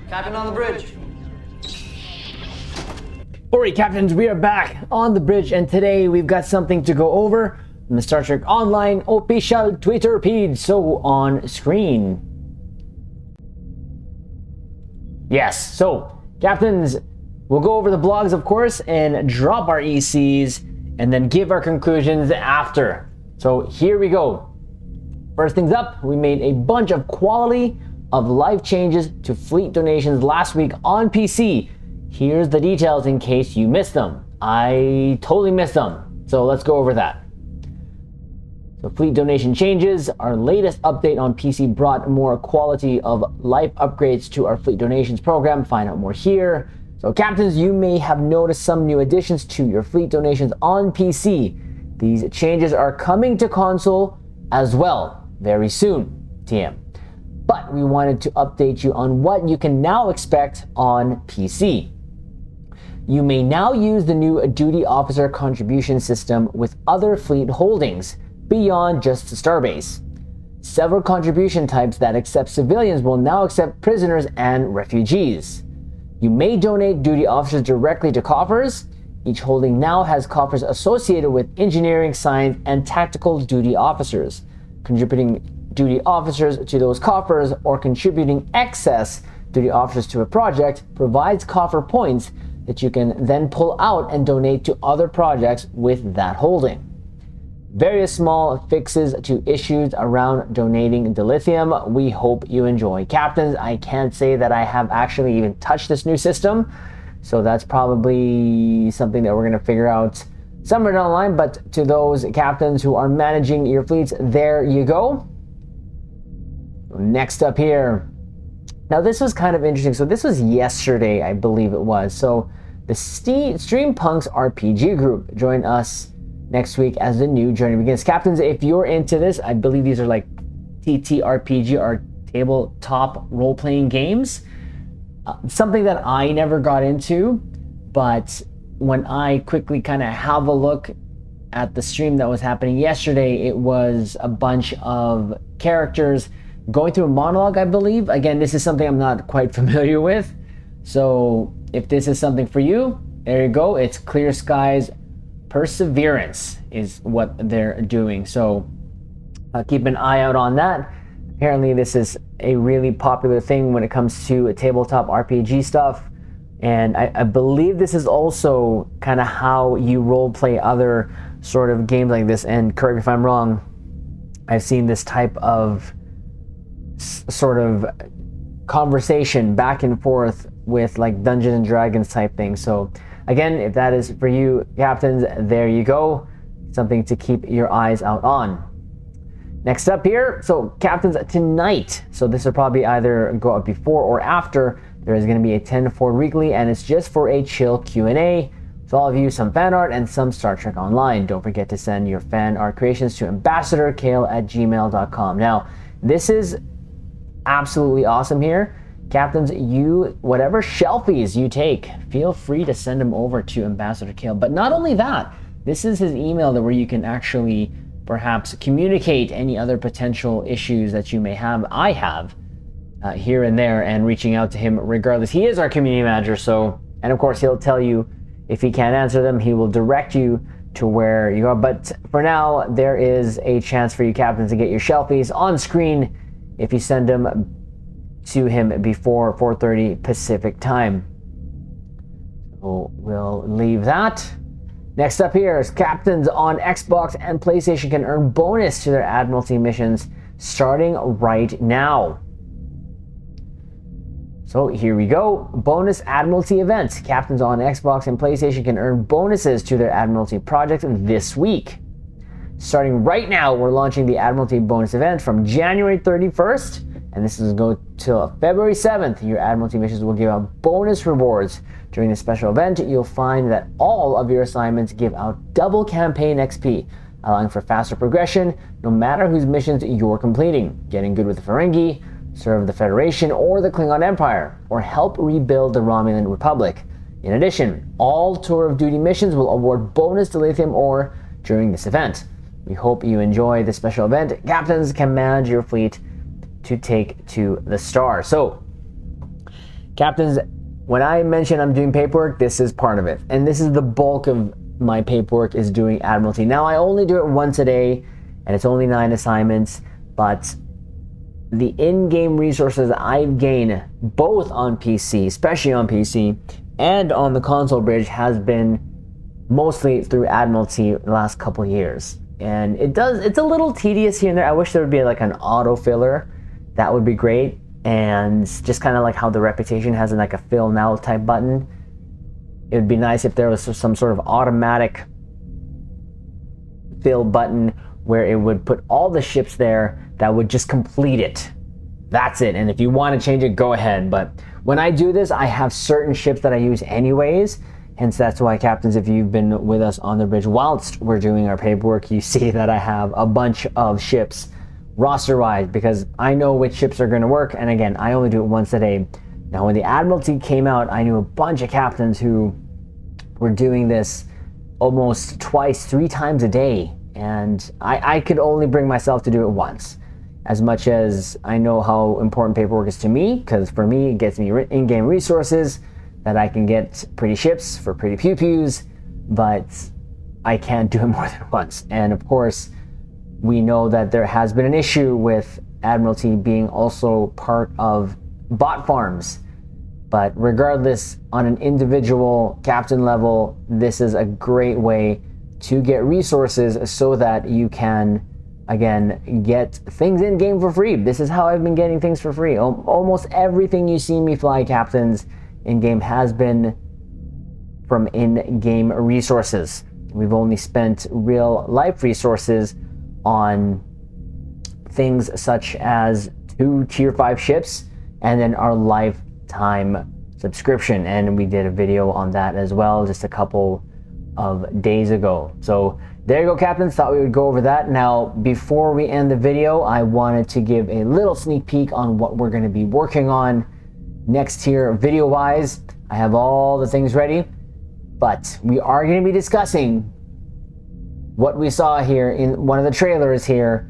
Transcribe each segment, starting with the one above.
Captain on the bridge. Alright, Captains, we are back on the bridge, and today we've got something to go over on the Star Trek Online official Twitter feed, so on screen. Yes, so, Captains, we'll go over the blogs, of course, and drop our ECs, and then give our conclusions after. So, here we go. First things up, we made a bunch of quality of life changes to fleet donations last week on PC. Here's the details in case you missed them. I totally missed them, so let's go over that. So fleet donation changes. Our latest update on PC brought more quality of life upgrades to our fleet donations program. Find out more here. So Captains, you may have noticed some new additions to your fleet donations on PC. These changes are coming to console as well very soon, TM. But we wanted to update you on what you can now expect on PC. You may now use the new duty officer contribution system with other fleet holdings beyond just the Starbase. Several contribution types that accept civilians will now accept prisoners and refugees. You may donate duty officers directly to coffers. Each holding now has coffers associated with engineering, science, and tactical duty officers. Contributing duty officers to those coffers or contributing excess duty officers to a project provides coffer points that you can then pull out and donate to other projects with that holding. Various small fixes to issues around donating dilithium. We hope you enjoy. Captains, I can't say that I have actually even touched this new system, so that's probably something that we're going to figure out somewhere down the line, but to those captains who are managing your fleets, there you go. Next up here. Now this was kind of interesting. So this was yesterday, I believe it was. So the Streampunks RPG group joined us next week as the new journey begins. Captains, if you're into this, I believe these are like TTRPG or tabletop role-playing games. Something that I never got into, but when I quickly kind of have a look at the stream that was happening yesterday, it was a bunch of characters going through a monologue, I believe. Again, this is something I'm not quite familiar with. So if this is something for you, there you go. It's Clear Skies Perseverance is what they're doing. So keep an eye out on that. Apparently this is a really popular thing when it comes to tabletop RPG stuff. And I believe this is also kind of how you role play other sort of games like this. And correct me if I'm wrong, I've seen this type of sort of conversation back and forth with like Dungeons and Dragons type thing. So again, if that is for you, Captains, there you go. Something to keep your eyes out on. Next up here, so Captains, tonight, so this will probably either go up before or after, there is going to be a 10-4 weekly, and it's just for a chill Q&A with all of you, some fan art and some Star Trek Online. Don't forget to send your fan art creations to ambassadorkale@gmail.com. Now, this is absolutely awesome here. Captains, you, whatever shelfies you take, feel free to send them over to Ambassador Kale. But not only that, this is his email where you can actually perhaps communicate any other potential issues that you may have. I have here and there, and reaching out to him regardless. He is our community manager, so, and of course he'll tell you if he can't answer them, he will direct you to where you are. But for now, there is a chance for you, Captains, to get your shelfies on screen if you send them to him before 4:30 Pacific time. So we'll leave that. Next up here is Captains on Xbox and PlayStation can earn bonus to their Admiralty missions starting right now. So here we go. Bonus Admiralty events. Captains on Xbox and PlayStation can earn bonuses to their Admiralty project this week. Starting right now, we're launching the Admiralty bonus event from January 31st, and this is going to go till February 7th. Your Admiralty missions will give out bonus rewards. During this special event, you'll find that all of your assignments give out double campaign XP, allowing for faster progression no matter whose missions you're completing. Getting good with the Ferengi, serve the Federation or the Klingon Empire, or help rebuild the Romulan Republic. In addition, all Tour of Duty missions will award bonus dilithium ore during this event. We hope you enjoy this special event. Captains can manage your fleet to take to the star. So, Captains, when I mention I'm doing paperwork, this is part of it. And this is the bulk of my paperwork, is doing Admiralty. Now, I only do it once a day, and it's only 9 assignments, but the in-game resources I've gained, both on PC, especially on PC, and on the console bridge, has been mostly through Admiralty the last couple years. And it's a little tedious here and there. I wish there would be like an auto filler. That would be great. And just kind of like how the Reputation has like a fill now type button. It would be nice if there was some sort of automatic fill button where it would put all the ships there that would just complete it. That's it. And if you want to change it, go ahead. But when I do this, I have certain ships that I use anyways. Hence, that's why, Captains, if you've been with us on the bridge whilst we're doing our paperwork, you see that I have a bunch of ships roster-wise, because I know which ships are going to work. And again, I only do it once a day. Now, when the Admiralty came out, I knew a bunch of captains who were doing this almost twice, 3 times a day. And I could only bring myself to do it once. As much as I know how important paperwork is to me, because for me, it gets me in-game resources that I can get pretty ships for pretty pew-pews, but I can't do it more than once. And of course, we know that there has been an issue with Admiralty being also part of bot farms. But regardless, on an individual captain level, this is a great way to get resources so that you can, again, get things in-game for free. This is how I've been getting things for free. Almost everything you see me fly, Captains, in-game has been from in-game resources. We've only spent real life resources on things such as 2 tier 5 ships and then our lifetime subscription. And we did a video on that as well just a couple of days ago. So there you go, Captains. Thought we would go over that. Now, before we end the video, I wanted to give a little sneak peek on what we're going to be working on next here video wise. I have all the things ready, but we are going to be discussing what we saw here in one of the trailers here,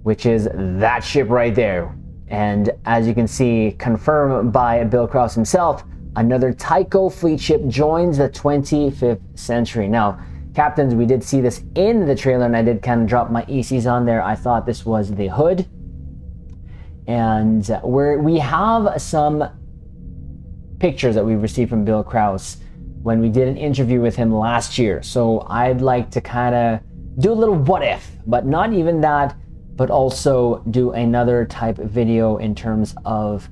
which is that ship right there. And as you can see, confirmed by Bill Krause himself, another Tycho fleet ship joins the 25th century. Now, Captains, we did see this in the trailer, and I did kind of drop my ECs on there. I thought this was the hood. And we have some pictures that we received from Bill Krause when we did an interview with him last year. So I'd like to kind of do a little what if, but not even that, but also do another type of video in terms of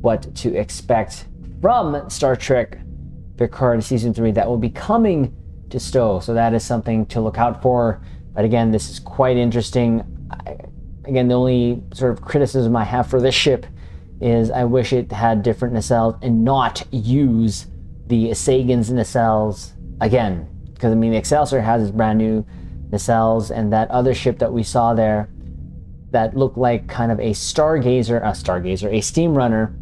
what to expect from Star Trek Picard Season 3 that will be coming to Stowe. So that is something to look out for. But again, this is quite interesting. Again, the only sort of criticism I have for this ship is I wish it had different nacelles and not use the Sagan's nacelles again. Because, I mean, the Excelsior has its brand new nacelles, and that other ship that we saw there that looked like kind of a a steam runner.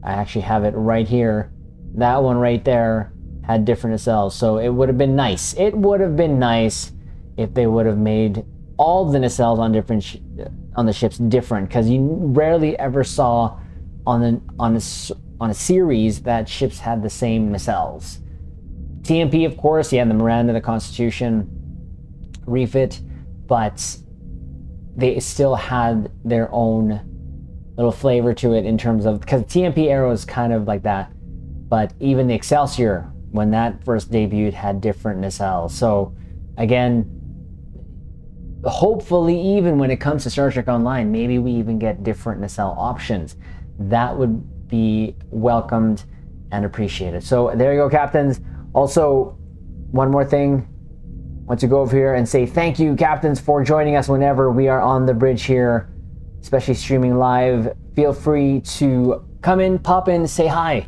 I actually have it right here. That one right there had different nacelles. So it would have been nice. It would have been nice if they would have made all the nacelles on the ships different, because you rarely ever saw on a series that ships had the same nacelles. TMP, of course, yeah, the Miranda, the Constitution refit, but they still had their own little flavor to it in terms of, because TMP Arrow is kind of like that, but even the Excelsior, when that first debuted, had different nacelles. So again, hopefully, even when it comes to Star Trek Online, maybe we even get different nacelle options. That would be welcomed and appreciated. So there you go, Captains. Also, one more thing. I want to go over here and say thank you, Captains, for joining us whenever we are on the bridge here, especially streaming live. Feel free to come in, pop in, say hi.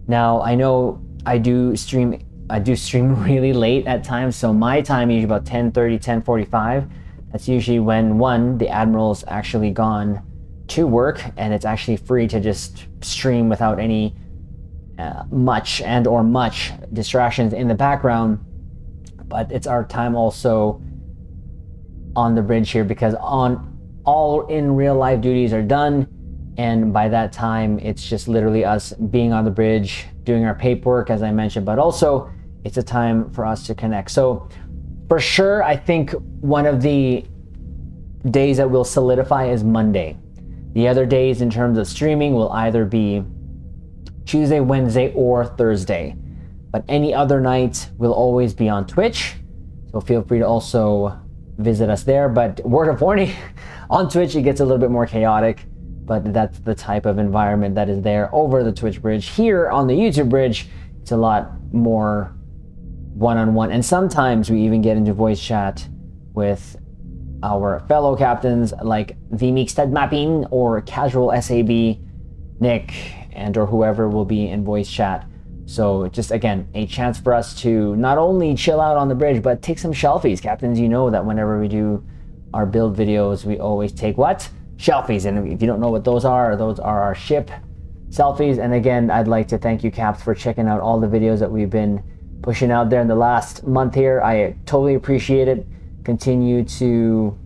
Now, I know I do stream really late at times, so my time is about 10:30, 10:45. That's usually when, the Admiral's actually gone to work, and it's actually free to just stream without any much distractions in the background. But it's our time also on the bridge here, because all in real life duties are done, And by that time, it's just literally us being on the bridge, doing our paperwork, as I mentioned, but also it's a time for us to connect. So for sure, I think one of the days that will solidify is Monday. The other days in terms of streaming will either be Tuesday, Wednesday, or Thursday. But any other night will always be on Twitch. So feel free to also visit us there. But word of warning, on Twitch it gets a little bit more chaotic, but that's the type of environment that is there over the Twitch bridge. Here on the YouTube bridge, it's a lot more one-on-one. And sometimes we even get into voice chat with our fellow captains like the Mixed Mapping or Casual SAB, Nick, and or whoever will be in voice chat. So just again, a chance for us to not only chill out on the bridge, but take some selfies. Captains, you know that whenever we do our build videos, we always take what? Selfies. And if you don't know what those are our ship selfies. And again, I'd like to thank you, Caps, for checking out all the videos that we've been pushing out there in the last month here. I totally appreciate it. Continue to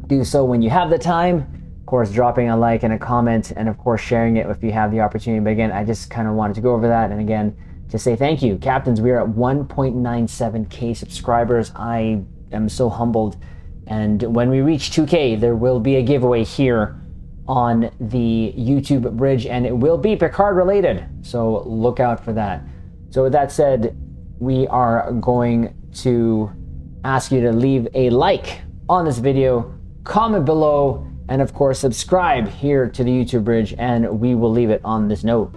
do so when you have the time. Of course, dropping a like and a comment, and of course sharing it if you have the opportunity. But again, I just kind of wanted to go over that, and again to say thank you, Captains. We are at 1.97k subscribers. I am so humbled, and when we reach 2k, there will be a giveaway here on the YouTube bridge, and it will be Picard related, so look out for that. So with that said, we are going to ask you to leave a like on this video, comment below, and of course subscribe here to the YouTube bridge, and we will leave it on this note.